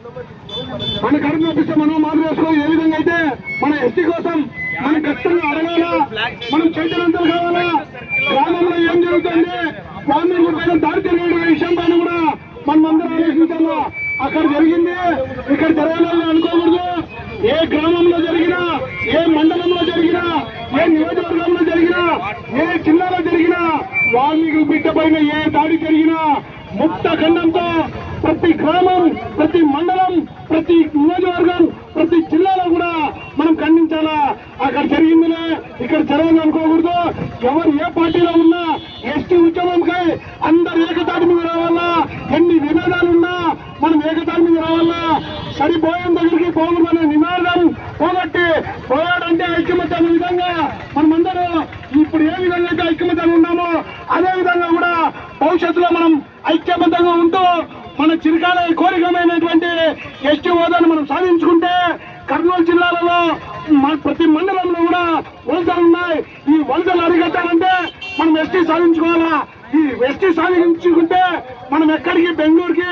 మన కడుపు నొప్పిస్తే మనం మార్పు వేసుకోవాలి. ఏ విధంగా అయితే మన ఎస్టీ కోసం మనం ఖచ్చితంగా అడగాలా, మనం చైతన్యవంతులు కావాలా. గ్రామంలో ఏం జరుగుతుంది, వాల్మీకి పైన దాడి జరిగిన విషయం పైన కూడా మనం అందరం ఆలోచించాలా. అక్కడ జరిగింది ఇక్కడ జరగాలని అనుకోకూడదు. ఏ గ్రామంలో జరిగినా, ఏ మండలంలో జరిగినా, ఏ నియోజకవర్గంలో జరిగినా, ఏ జిల్లాలో జరిగినా, వాల్మీకి బిడ్డ పైన ఏ దాడి జరిగినా ముక్త ఖండంతో ప్రతి గ్రామం, ప్రతి మండలం, ప్రతి నియోజకవర్గం, ప్రతి జిల్లాలో కూడా మనం ఖండించాలా. అక్కడ జరిగిందిలే ఇక్కడ జరగాలని అనుకోకూడదు. ఎవరు ఏ పార్టీలో ఉన్నా ఎస్టీ ఉద్యమంకై అందరు ఏకతాటి మీద రావాలా. ఎన్ని వినాదాలున్నా మనం ఏకతాటి మీద రావాలా. సరిపోయేం దగ్గరికి పోకూడదనే నినాదం పోగొట్టి పోయాడంటే ఐక్యమత్య అనే విధంగా మనమందరూ ఇప్పుడు ఏ విధంగా అయితే ఐక్యమత్యం ఉన్నామో అదే విధంగా కూడా భవిష్యత్తులో మనం ఐక్యబద్ధంగా ఉంటూ మన చిరకాల కోరికమైనటువంటి ఎస్టీ హోదాను మనం సాధించుకుంటే కర్నూలు జిల్లాలలో ప్రతి మండలంలో కూడా వలసలు ఉన్నాయి. ఈ వలసలు అరికట్టాలంటే మనం ఎస్టీ సాధించుకోవాలా. ఈ ఎస్టీ సాధించుకుంటే మనం ఎక్కడికి బెంగళూరుకి